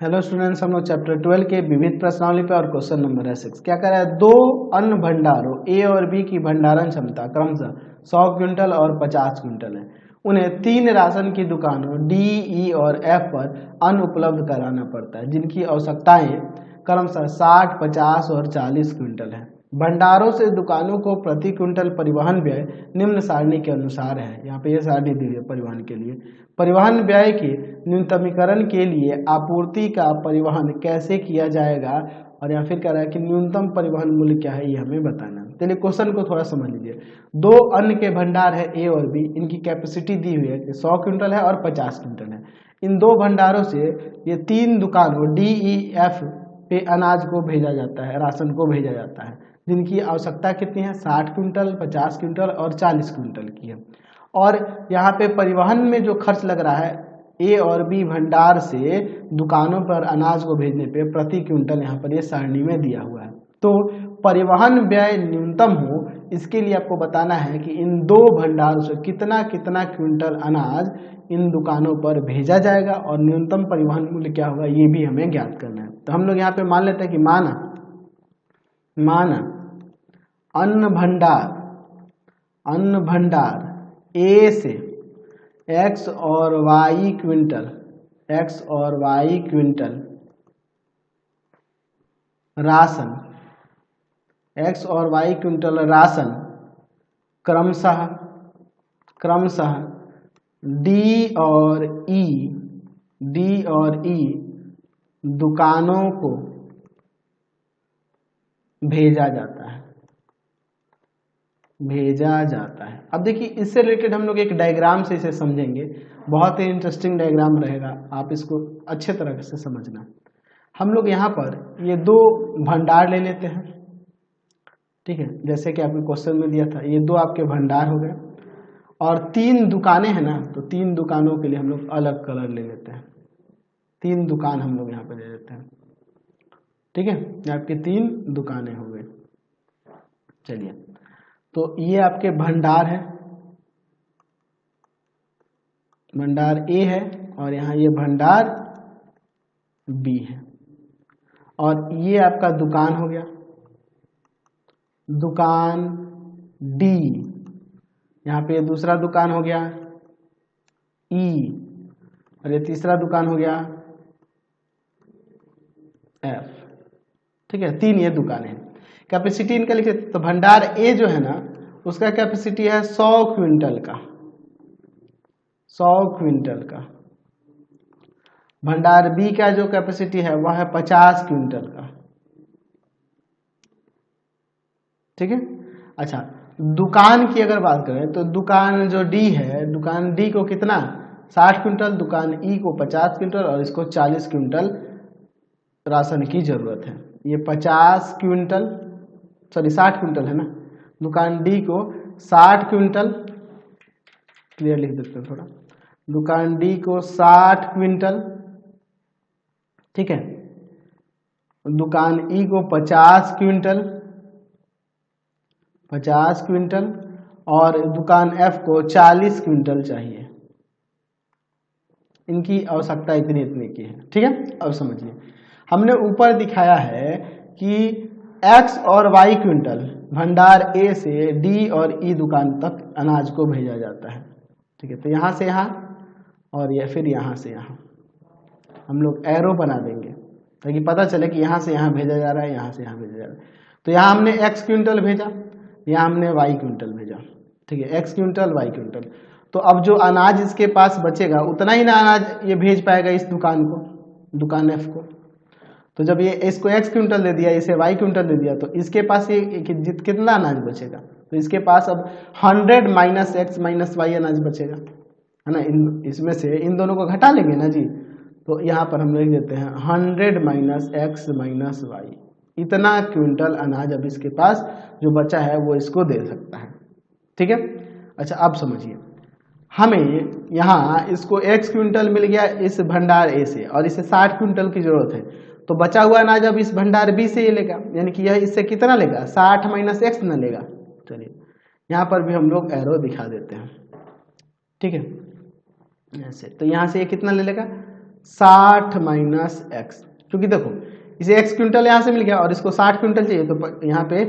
Hello students, हम लोग chapter 12 के विविध प्रश्नावली पे और क्वेश्चन नंबर है 6। क्या कर रहा है, दो अन्न भंडारों ए और बी की भंडारण क्षमता क्रमशः 100 क्विंटल और 50 क्विंटल है। उन्हें 3 राशन की दुकानों डी, ई और एफ पर अन्न उपलब्ध कराना पड़ता है, जिनकी आवश्यकताएं क्रमशः 60, 50 और 40 क्विंटल है। भंडारों से दुकानों को प्रति क्विंटल परिवहन व्यय निम्न सारणी के अनुसार है। यहाँ पे ये सारणी दी है परिवहन के लिए। परिवहन व्यय के न्यूनतमीकरण के लिए आपूर्ति का परिवहन कैसे किया जाएगा, और या फिर कह रहा है कि न्यूनतम परिवहन मूल्य क्या है, ये हमें बताना। चलिए क्वेश्चन को थोड़ा समझ लीजिए। दो अन्न के भंडार है ए और बी, इनकी कैपेसिटी दी हुई है कि 100 क्विंटल है और 50 क्विंटल है। इन दो भंडारों से ये 3 दुकानों डी, ई, एफ पे अनाज को भेजा जाता है, राशन को भेजा जाता है, जिनकी आवश्यकता कितनी है, 60 क्विंटल, 50 क्विंटल और 40 क्विंटल की है। और यहाँ पे परिवहन में जो खर्च लग रहा है ए और बी भंडार से दुकानों पर अनाज को भेजने पे प्रति क्विंटल यहाँ पर ये सारणी में दिया हुआ है। तो परिवहन व्यय न्यूनतम हो, इसके लिए आपको बताना है कि इन दो भंडारों से कितना कितना क्विंटल अनाज इन दुकानों पर भेजा जाएगा और न्यूनतम परिवहन मूल्य क्या होगा, ये भी हमें ज्ञात करना है। तो हम लोग यहाँ पे मान लेते हैं कि माना अन्न भंडार ए से x और y क्विंटल राशन, x और y क्विंटल राशन क्रमशः D और E दुकानों को भेजा जाता है। अब देखिए, इससे रिलेटेड हम लोग एक डायग्राम से इसे समझेंगे। बहुत ही इंटरेस्टिंग डायग्राम रहेगा, आप इसको अच्छे तरह से समझना। हम लोग यहाँ पर ये दो भंडार ले लेते हैं, ठीक है, जैसे कि आपके क्वेश्चन में दिया था। ये दो आपके भंडार हो गए और 3 दुकानें हैं ना, तो 3 दुकानों के लिए हम लोग अलग कलर ले लेते हैं। 3 दुकान हम लोग यहाँ पे ले लेते हैं, ठीक है। ये आपके 3 दुकानें हो गई। चलिए, तो ये आपके भंडार है, भंडार ए है, और यहाँ ये भंडार बी है, और ये आपका दुकान हो गया, दुकान डी। यहाँ पे ये दूसरा दुकान हो गया ई, और ये तीसरा दुकान हो गया एफ, ठीक है। 3 ये दुकानें हैं। कैपेसिटी इनका लिखे, तो भंडार ए जो है ना, उसका कैपेसिटी है 100 क्विंटल का। भंडार बी का जो कैपेसिटी है वह है 50 क्विंटल का, ठीक है। अच्छा, दुकान की अगर बात करें तो दुकान जो डी है, दुकान डी को कितना, 60 क्विंटल, दुकान ई को 50 क्विंटल, और इसको 40 क्विंटल राशन की जरूरत है। ये 60 क्विंटल है ना, दुकान डी को 60 क्विंटल, क्लियर लिख देते हैं थोड़ा, दुकान डी को 60 क्विंटल, ठीक है। दुकान ई को 50 क्विंटल, और दुकान एफ को 40 क्विंटल चाहिए। इनकी आवश्यकता इतनी की है, ठीक है। अब समझिए, हमने ऊपर दिखाया है कि x और y क्विंटल भंडार ए से डी और ई दुकान तक अनाज को भेजा जाता है, ठीक है। तो यहाँ से यहाँ और या फिर यहाँ से यहाँ हम लोग एरो बना देंगे ताकि पता चले कि यहाँ से यहाँ भेजा जा रहा है, यहाँ से यहाँ भेजा जा रहा है। तो यहाँ हमने x क्विंटल भेजा, यहाँ हमने y क्विंटल भेजा, ठीक है, x क्विंटल y क्विंटल। तो अब जो अनाज इसके पास बचेगा उतना ही ना अनाज ये भेज पाएगा इस दुकान को, दुकान एफ को। तो जब ये इसको x क्विंटल दे दिया, इसे y क्विंटल दे दिया, तो इसके पास ये कितना अनाज बचेगा, तो इसके पास अब 100 माइनस x माइनस y अनाज बचेगा, है ना। इसमें से इन दोनों को घटा लेंगे ना जी, तो यहाँ पर हम लिख देते हैं 100 माइनस x माइनस y, इतना क्विंटल अनाज अब इसके पास जो बचा है वो इसको दे सकता है, ठीक है। अच्छा, अब समझिए, हमें यहाँ इसको x क्विंटल मिल गया इस भंडार ए से, और इसे 60 क्विंटल की जरूरत है। तो बचा हुआ अनाज अब इस भंडार बी से ये लेगा, यानी कि यह इससे कितना लेगा, 60 माइनस x ना लेगा। चलिए, यहाँ पर भी हम लोग एरो दिखा देते हैं, ठीक है, ऐसे। तो यहाँ से ये कितना ले लेगा, 60 माइनस एक्स, क्योंकि देखो इसे x क्विंटल यहाँ से मिल गया और इसको 60 क्विंटल चाहिए, तो यहाँ पे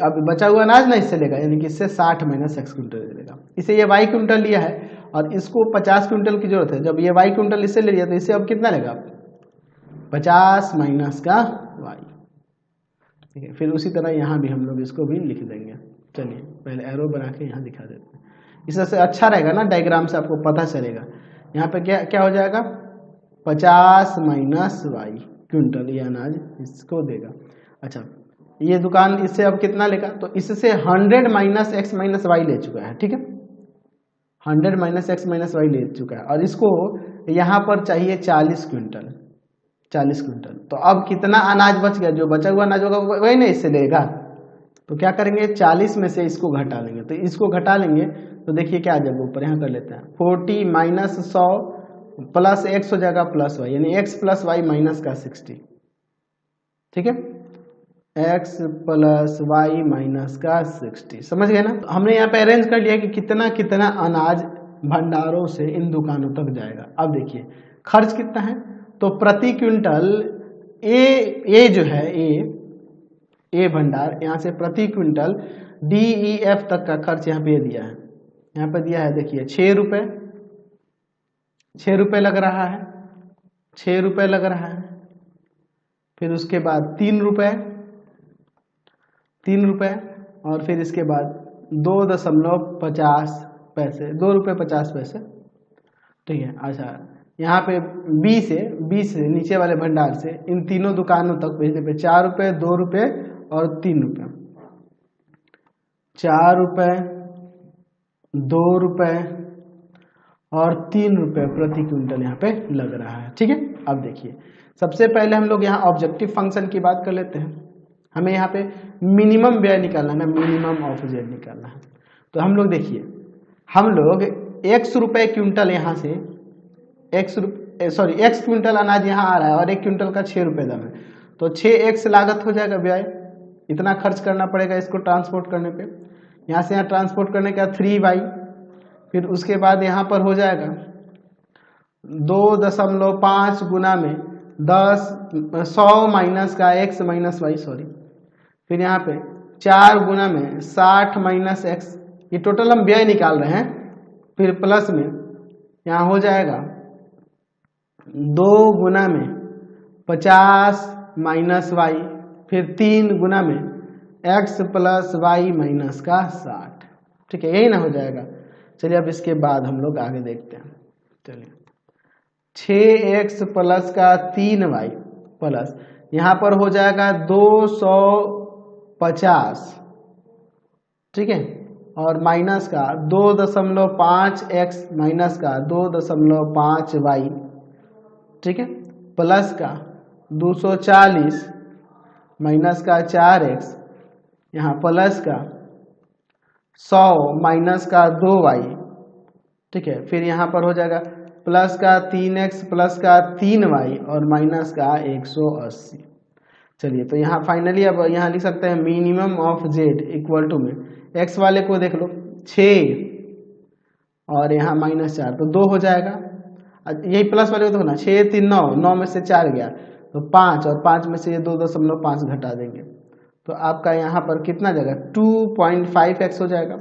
अब बचा हुआ अनाज ना इससे लेगा, यानी कि इससे 60 माइनस एक्स क्विंटल लेगा। इसे ये y क्विंटल लिया है और इसको 50 क्विंटल की जरूरत है, जब ये y क्विंटल इससे ले लिया तो इससे अब कितना लेगा, 50 माइनस का y। ठीक है, फिर उसी तरह यहाँ भी हम लोग इसको भी लिख देंगे। चलिए पहले एरो बना के यहाँ दिखा देते हैं, इससे अच्छा रहेगा ना, डायग्राम से आपको पता चलेगा। यहाँ पे क्या क्या हो जाएगा, 50 माइनस वाई क्विंटल ये अनाज इसको देगा। अच्छा, ये दुकान इससे अब कितना लेगा, तो इससे 100 माइनस एक्स माइनस वाई ले चुका है। ठीक है, 100 माइनस एक्स माइनस वाई ले चुका है और इसको यहाँ पर चाहिए 40 क्विंटल, 40 क्विंटल। तो अब कितना अनाज बच गया, जो बचा हुआ अनाज होगा वही ना इससे लेगा। तो क्या करेंगे, 40 में से इसको घटा लेंगे, तो इसको घटा लेंगे तो देखिए क्या आ जाएगा, ऊपर यहाँ कर लेते हैं, 40 माइनस 100 प्लस एक्स हो जाएगा प्लस वाई, यानी एक्स प्लस वाई माइनस का 60। ठीक है, एक्स प्लस वाई माइनस का 60, समझ गए ना। तो हमने यहाँ पे अरेंज कर लिया कि कितना कितना अनाज भंडारों से इन दुकानों तक जाएगा। अब देखिए खर्च कितना है, तो प्रति क्विंटल ए जो है ए भंडार, यहाँ से प्रति क्विंटल DEF तक का खर्च यहाँ पे दिया है, यहाँ पे दिया है देखिए 6 रुपये, 6 रुपये लग रहा है, 6 रुपये लग रहा है। फिर उसके बाद 3 रुपये, 3 रुपये, और फिर इसके बाद 2.50 पैसे, 2 रुपये 50 पैसे। ठीक है, अच्छा यहाँ पे बी से नीचे वाले भंडार से इन तीनों दुकानों तक भेजने पे 4 रुपये, 2 रुपये और 3 रुपये, 4 रुपये, 2 रुपये और 3 रुपये प्रति क्विंटल यहाँ पे लग रहा है। ठीक है, अब देखिए सबसे पहले हम लोग यहाँ ऑब्जेक्टिव फंक्शन की बात कर लेते हैं। हमें यहाँ पे मिनिमम व्यय निकालना है ना, मिनिमम ऑफ जेड निकालना है। तो हम लोग देखिए, हम लोग x रुपये क्विंटल यहाँ से x क्विंटल अनाज यहाँ आ रहा है और 1 क्विंटल का 6 रुपये दाम है, तो 6x लागत हो जाएगा व्यय, इतना खर्च करना पड़ेगा इसको ट्रांसपोर्ट करने पे। यहाँ से यहाँ ट्रांसपोर्ट करने का 3y, फिर उसके बाद यहाँ पर हो जाएगा 2.5 गुना में 100 माइनस का x माइनस वाई, सॉरी, फिर यहाँ पे 4 गुना में 60 माइनस एक्स, ये टोटल हम व्यय निकाल रहे हैं। फिर प्लस में यहाँ हो जाएगा 2 गुना में 50 माइनस वाई, फिर 3 गुना में x प्लस वाई माइनस का 60। ठीक है, यही ना हो जाएगा। चलिए अब इसके बाद हम लोग आगे देखते हैं। चलिए 6x प्लस का 3y प्लस यहाँ पर हो जाएगा 250, ठीक है, और माइनस का 2.5x माइनस का 2.5y, ठीक है, प्लस का 240 माइनस का 4x, यहाँ प्लस का 100 माइनस का 2y, ठीक है, फिर यहाँ पर हो जाएगा प्लस का 3x प्लस का 3y और माइनस का 180। चलिए तो यहाँ फाइनली अब यहाँ लिख सकते हैं minimum of z equal to में x वाले को देख लो 6 और यहाँ माइनस 4, तो 2 हो जाएगा। यही प्लस वाले को देखो ना, 6 3 9, 9 में से 4 गया तो 5, और 5 में से ये 2.5 घटा देंगे तो आपका यहाँ पर कितना जाएगा 2.5x हो जाएगा।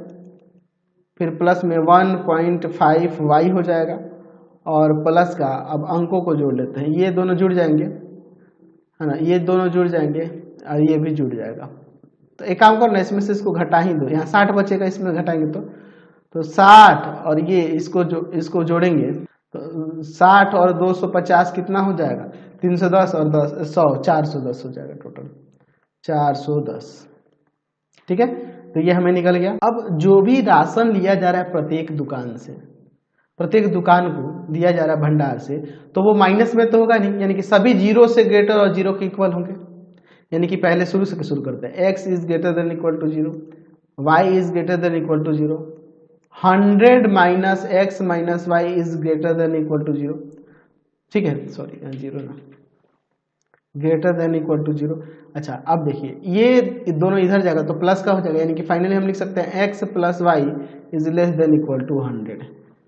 फिर प्लस में 1.5y हो जाएगा और प्लस का अब अंकों को जोड़ लेते हैं, ये दोनों जुड़ जाएंगे, है ना, ये दोनों जुड़ जाएंगे और ये भी जुड़ जाएगा। तो एक काम करो ना, इसमें से इसको घटा ही दो, यहाँ 60 बचेगा, इसमें घटाएंगे तो 60 और ये इसको जोड़ेंगे तो 60 और 250 कितना हो जाएगा 310 और 100 410 हो जाएगा, टोटल 410। ठीक है, तो ये हमें निकल गया। अब जो भी राशन लिया जा रहा है प्रत्येक दुकान से, प्रत्येक दुकान को दिया जा रहा है भंडार से, तो वो माइनस में तो होगा नहीं, यानी कि सभी 0 से ग्रेटर और 0 के इक्वल होंगे। यानी कि पहले शुरू करते हैं, x is greater than equal to 0, y is greater than equal to 0, 100 minus x minus y is greater than equal to 0। ठीक है, सॉरी 0 ना, ग्रेटर देन इक्वल टू 0। अच्छा अब देखिए ये दोनों इधर जाएगा तो प्लस का हो जाएगा, यानी कि फाइनली हम लिख सकते हैं x plus y is less than equal to 100।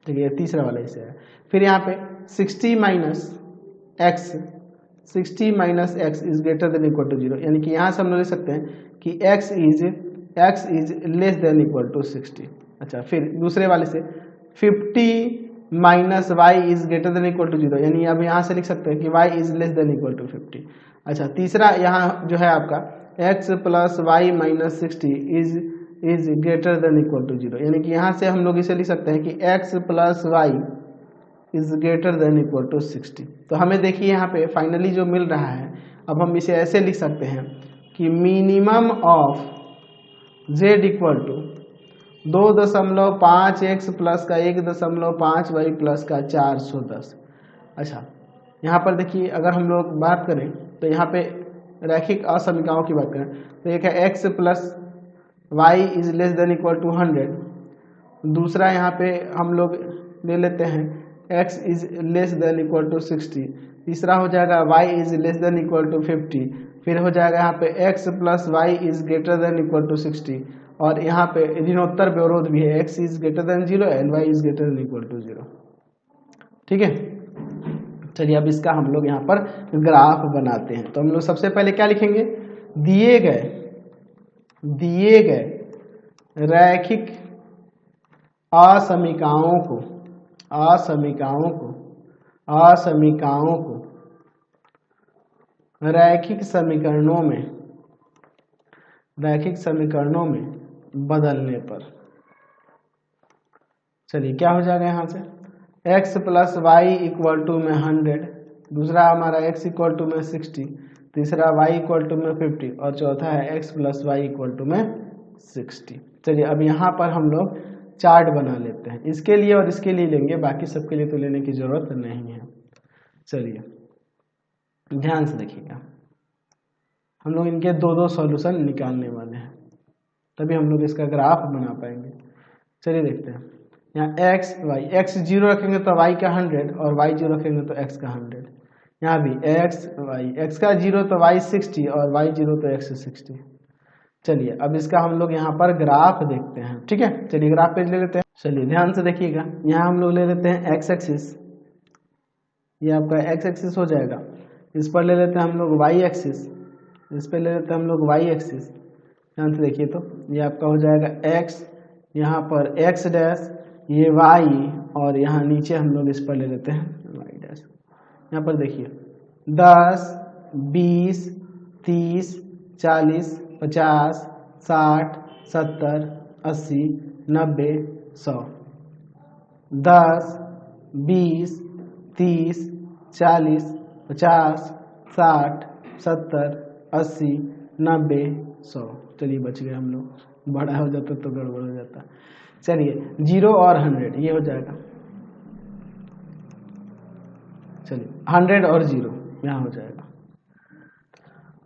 ठीक है, तीसरा वाला इसे है। फिर यहाँ पे 60 minus x 60 minus x is greater than equal to 0, यानी कि यहाँ से हम लोग लिख सकते हैं कि x is less than equal to 60। अच्छा, फिर दूसरे वाले से 50 minus y is greater than equal to 0, यानी अब यहाँ से लिख सकते हैं कि y is less than equal to 50। अच्छा, तीसरा यहाँ जो है आपका x plus y minus 60 is greater than equal to 0, यानी कि यहाँ से हम लोग इसे लिख सकते हैं कि x plus y is greater than equal to 60। तो हमें देखिए यहाँ पे फाइनली जो मिल रहा है, अब हम इसे ऐसे लिख सकते हैं कि minimum of z equal to 2.5 x plus का 1.5 y प्लस का 410। अच्छा, यहाँ पर देखिए अगर हम लोग बात करें तो यहाँ पे रैखिक असमीकाओं की बात करें तो एक है x plus y is less than equal to 100, दूसरा यहाँ पे हम लोग ले लेते हैं x is less than equal to 60, तीसरा हो जाएगा y is less than equal to 50, फिर हो जाएगा यहाँ पे x plus y is greater than equal to 60, और यहाँ पे ऋणोत्तर विरोध भी है, x is greater than 0 and y is greater than equal to 0। ठीक है, चलिए अब इसका हम लोग यहाँ पर ग्राफ बनाते हैं। तो हम लोग सबसे पहले क्या लिखेंगे, दिए गए रैखिक असमीकाओं को रैखिक समीकरणों में बदलने पर, चलिए क्या हो जाएगा यहाँ से x plus y equal to में 100, दूसरा हमारा x इक्वल टू में 60, तीसरा y इक्वल टू में 50 और चौथा है x plus y equal to में 60। चलिए अब यहाँ पर हम लोग चार्ट बना लेते हैं, इसके लिए और इसके लिए लेंगे, बाकी सबके लिए तो लेने की जरूरत नहीं है। चलिए ध्यान से देखिएगा, हम लोग इनके दो सॉल्यूशन निकालने वाले हैं, तभी हम लोग इसका ग्राफ बना पाएंगे। चलिए देखते हैं, यहाँ x 0 रखेंगे तो y का 100 और y 0 रखेंगे तो x का 100, यहाँ भी x का 0 तो y 60 और y 0 तो x 60। चलिए अब इसका हम लोग यहाँ पर ग्राफ देखते हैं। ठीक है, चलिए ग्राफ पेज ले लेते हैं। चलिए ध्यान से देखिएगा, यहाँ हम लोग ले लेते हैं x एक्सिस, ये आपका x एक्सिस हो जाएगा, इस पर ले लेते हैं हम लोग y एक्सिस, इस पर ले लेते हैं हम लोग y एक्सिस। ध्यान से देखिए तो ये आपका हो जाएगा x, यहाँ पर x डैश, ये y, और यहाँ नीचे हम लोग इस पर ले लेते हैं y डैश। यहाँ पर देखिए 10, 20, 30, 40, 50, 60, 70, 80, 90, 100, 10, 20, 30, 40, 50, 60, 70, 80, 90, 100। चलिए बच गए हम लोग, बड़ा हो जाता तो गड़बड़ हो जाता। चलिए 0 और 100 ये हो जाएगा, चलिए 100 और 0 यहाँ हो जाएगा।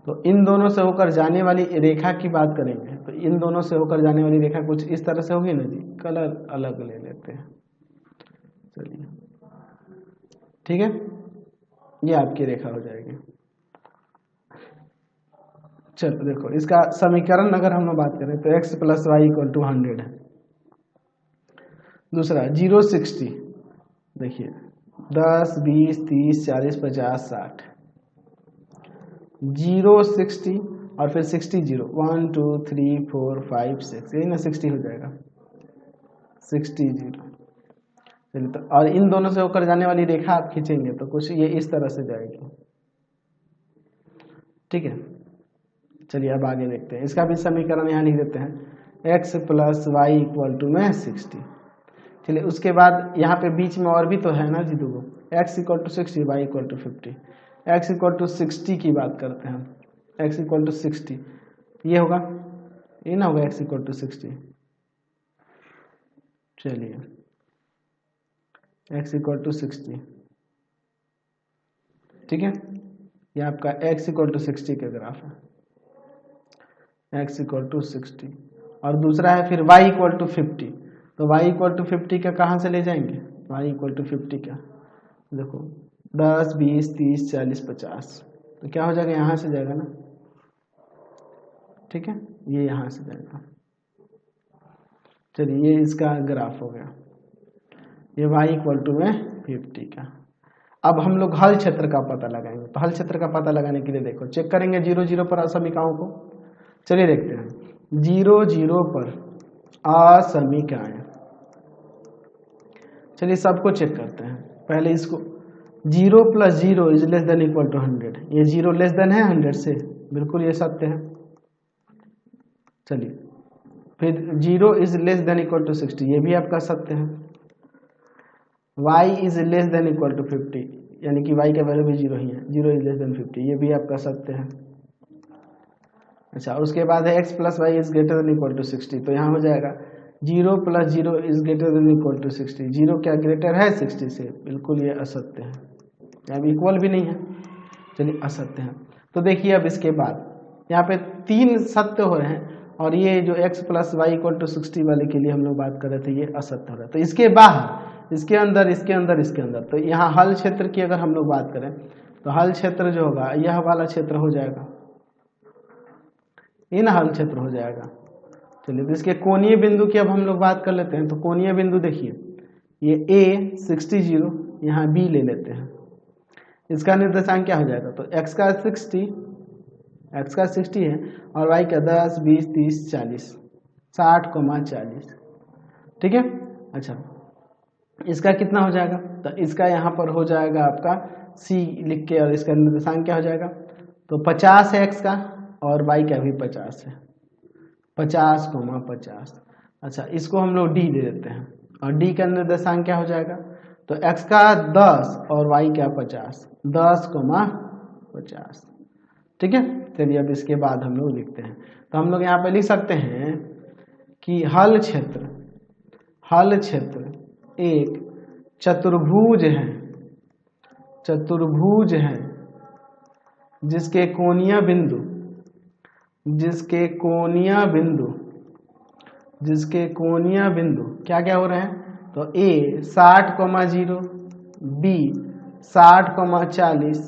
तो इन दोनों से होकर जाने वाली रेखा की बात करेंगे तो इन दोनों से होकर जाने वाली रेखा कुछ इस तरह से होगी ना जी, कलर अलग ले लेते हैं। चलिए ठीक है, ये आपकी रेखा हो जाएगी। चलो देखो इसका समीकरण अगर हम लोग बात करें तो x plus y equal to 100 है, दूसरा 0 60, देखिए 10, 20, 30, 40, 50, 60, 0 60 और फिर 60 0, 1 2 3 4 5 6, यही ना 60 हो जाएगा, 60 0। चलिए तो और इन दोनों से होकर जाने वाली रेखा आप खींचेंगे तो कुछ ये इस तरह से जाएगी। ठीक है, चलिए अब आगे देखते हैं, इसका भी समीकरण यहाँ लिख देते हैं, x plus y equal to में 60। चलिए उसके बाद यहाँ पे बीच में और भी तो है ना जी दो, x equal to 60, y equal to 50, x equal to 60 की बात करते हैं, x इक्वल टू 60 ये होगा, ये ना होगा x इक्वल टू 60। चलिए x इक्वल टू 60, ठीक है, ये आपका x इक्वल टू 60 का ग्राफ है, x इक्वल टू 60, और दूसरा है फिर y इक्वल टू 50। तो y इक्वल टू 50 का कहाँ से ले जाएंगे, y इक्वल टू 50 का देखो 10, 20, 30, 40, 50, तो क्या हो जाएगा, यहाँ से जाएगा ना। ठीक है, ये यहाँ से जाएगा। चलिए ये इसका ग्राफ हो गया, ये y इक्वल टू में 50 का। अब हम लोग हल क्षेत्र का पता लगाएंगे। तो हल क्षेत्र का पता लगाने के लिए देखो चेक करेंगे 0 0 पर असमीकाओं को। चलिए देखते हैं 0 0 पर असमीकाएं। चलिए सबको चेक करते हैं। पहले इसको 0 + 0 is less than equal to 100। ये 0 लेस देन है 100 से, बिल्कुल ये सत्य है। चलिए फिर 0 is less than equal to 60, ये भी आपका सत्य है। y is less than equal to 50, यानी कि y का वैल्यू भी 0 ही है। 0 इज लेस देन 50, ये भी आपका सत्य है। अच्छा, उसके बाद है x + y is greater than equal to 60। तो यहाँ हो जाएगा 0 + 0 is greater than equal to 60। 0 क्या ग्रेटर है 60 से? बिल्कुल ये असत्य है, यहाँ इक्वल भी नहीं है। चलिए असत्य है। तो देखिए अब इसके बाद यहाँ पे 3 सत्य हो रहे हैं, और ये जो x + y = 60 वाले के लिए हम लोग बात कर रहे थे, ये असत्य हो रहा है। तो इसके बाहर, इसके अंदर, इसके अंदर, इसके अंदर, तो यहाँ हल क्षेत्र की अगर हम लोग बात करें तो हल क्षेत्र जो होगा यह वाला क्षेत्र हो जाएगा, इन हल क्षेत्र हो जाएगा। चलिए तो इसके कोणीय बिंदु की अब हम लोग बात कर लेते हैं। तो कोणीय बिंदु देखिए, ये a 60 0, यहाँ b ले लेते हैं। इसका निर्देशांक क्या हो जाएगा? तो x का 60 है, और y का 10 20 30 40, 60,40। ठीक है। अच्छा, इसका कितना हो जाएगा? तो इसका यहाँ पर हो जाएगा आपका c लिख के, और इसका निर्देशांक क्या हो जाएगा? तो 50 है x का, और y का भी 50 है, 50,50। अच्छा, इसको हम लोग d दे देते हैं, और d का निर्देशांक क्या हो जाएगा? तो x का 10 और y का 50, 10,50। ठीक है। चलिए अब इसके बाद हम लोग लिखते हैं। तो हम लोग यहाँ पे लिख सकते हैं कि हल क्षेत्र एक चतुर्भुज है, जिसके कोणीय बिंदु क्या क्या हो रहे हैं? तो a 60,0, b 60,40,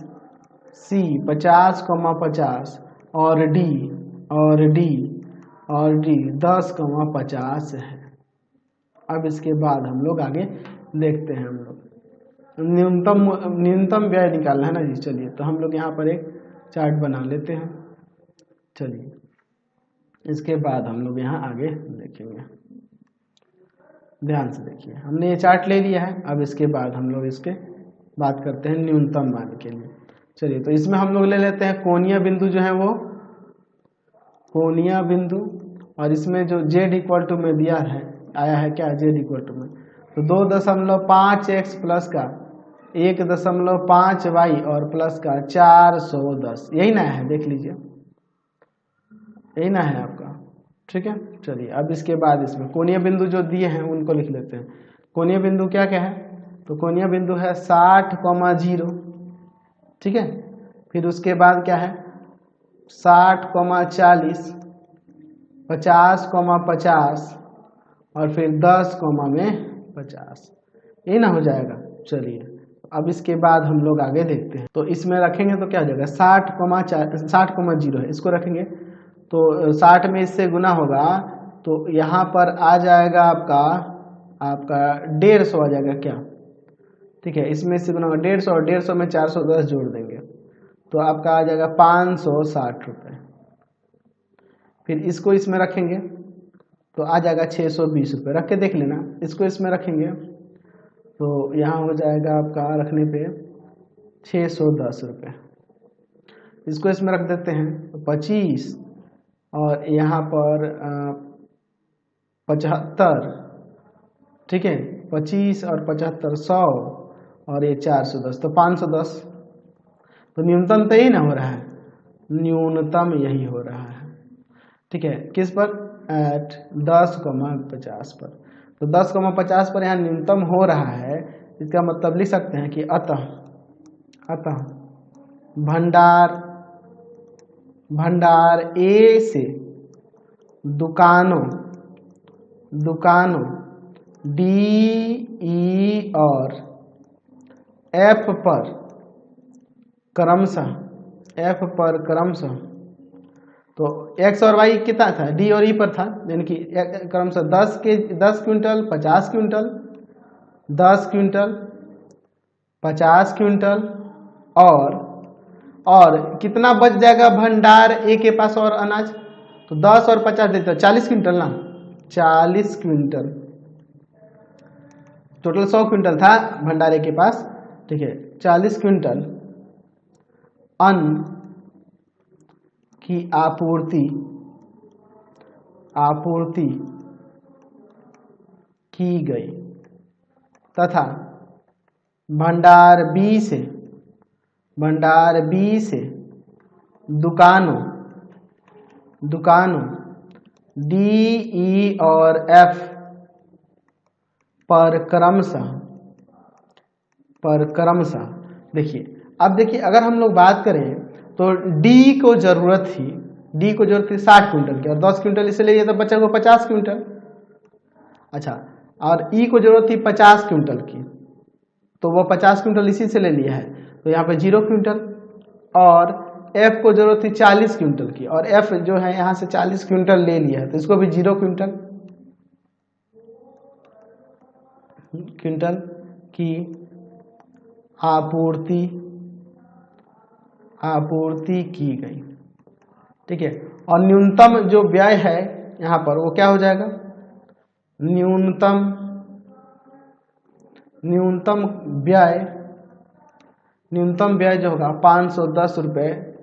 c 50,50, और d 10,50 है। अब इसके बाद हम लोग आगे देखते हैं। हम लोग न्यूनतम व्यय निकालना है ना जी। चलिए तो हम लोग यहाँ पर एक चार्ट बना लेते हैं। चलिए इसके बाद हम लोग यहाँ आगे देखेंगे। ध्यान से देखिए, हमने ये चार्ट ले लिया है। अब इसके बाद हम लोग इसके बात करते हैं न्यूनतम मान के लिए। चलिए तो इसमें हम लोग ले लेते हैं कोणीय बिंदु जो है वो कोणीय बिंदु, और इसमें जो z इक्वल टू में दिया है, आया है क्या z इक्वल टू में, तो 2.5x प्लस का 1.5y और प्लस का 410, यही ना है, देख लीजिए यही ना है आपका। ठीक है। चलिए अब इसके बाद इसमें कोणीय बिंदु जो दिए हैं उनको लिख लेते हैं। कोणीय बिंदु क्या क्या है? तो कोणीय बिंदु है 60,0। ठीक है। फिर उसके बाद क्या है? 60,40, 50,50, और फिर 10,50, ये ना हो जाएगा। चलिए अब इसके बाद हम लोग आगे देखते हैं। तो इसमें रखेंगे तो क्या हो जाएगा? 60,0 है, इसको रखेंगे तो 60 में इससे गुना होगा, तो यहाँ पर आ जाएगा आपका 150 आ जाएगा क्या? ठीक है, इसमें से गुना होगा 150, और 150 में 410 जोड़ देंगे तो आपका आ जाएगा 560 रुपये। फिर इसको इसमें रखेंगे तो आ जाएगा 620 रुपये। रख के देख लेना। इसको इसमें रखेंगे तो यहाँ हो जाएगा आपका रखने पे 610 रुपये। इसको इसमें रख देते हैं तो 25, और यहाँ पर 75। ठीक है, 25 और 75 100, और ये 410, तो 510। तो न्यूनतम तो यही ना हो रहा है, न्यूनतम यही हो रहा है। ठीक है, किस पर? एट 10,50 पर। तो 10,50 पर यहाँ न्यूनतम हो रहा है। इसका मतलब लिख सकते हैं कि अतः भंडार ए से दुकानों डी, ई और एफ पर क्रमशः तो एक्स और वाई कितना था? डी और ई पर था, यानी कि क्रमशः 10 क्विंटल, 50 क्विंटल, 10 क्विंटल, 50 क्विंटल और कितना बच जाएगा भंडार ए के पास और अनाज, तो 10 और 50 देते हो 40 क्विंटल ना, 40 क्विंटल, टोटल 100 क्विंटल था भंडार ए के पास, ठीक है। 40 क्विंटल अन्न की आपूर्ति की गई तथा भंडार बी से दुकानों डी, ई और एफ पर क्रमशः देखिए, अब देखिए अगर हम लोग बात करें तो डी को जरूरत थी 60 क्विंटल की और 10 क्विंटल इसे लिए तो बचा को 50 क्विंटल। अच्छा, और ई को जरूरत थी 50 क्विंटल की, तो वो 50 क्विंटल इसी से ले लिया है, तो यहाँ पे 0 क्विंटल। और एफ को जरूरत थी 40 क्विंटल की और एफ जो है यहाँ से 40 क्विंटल ले लिया है, तो इसको भी 0 क्विंटल की आपूर्ति की गई, ठीक है। और न्यूनतम जो व्यय है यहाँ पर वो क्या हो जाएगा, न्यूनतम व्यय जो होगा 510 रुपये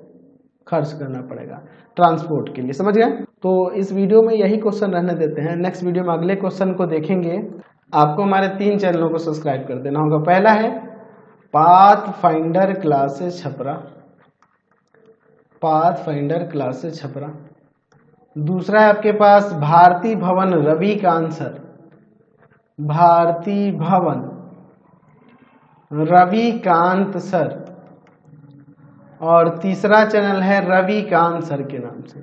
खर्च करना पड़ेगा ट्रांसपोर्ट के लिए, समझ गए। तो इस वीडियो में यही क्वेश्चन रहने देते हैं, नेक्स्ट वीडियो में अगले क्वेश्चन को देखेंगे। आपको हमारे 3 चैनलों को सब्सक्राइब कर देना होगा। पहला है पाथफाइंडर क्लासेस छपरा, दूसरा है आपके पास भारती भवन रविकांत सर, और तीसरा चैनल है रविकांत सर के नाम से।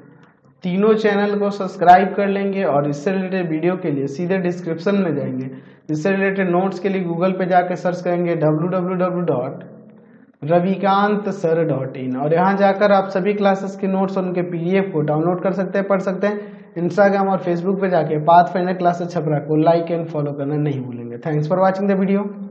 तीनों चैनल को सब्सक्राइब कर लेंगे और इससे रिलेटेड वीडियो के लिए सीधे डिस्क्रिप्शन में जाएंगे। इससे रिलेटेड नोट्स के लिए गूगल पे जाकर सर्च करेंगे www.ravikantsir.in और यहाँ जाकर आप सभी क्लासेस के नोट्स और उनके PDF को डाउनलोड कर सकते हैं, पढ़ सकते हैं। इंस्टाग्राम और फेसबुक पे जाके पाथफाइंडर क्लासेस छपरा को लाइक एंड फॉलो करना नहीं भूलेंगे। Thanks for watching the video.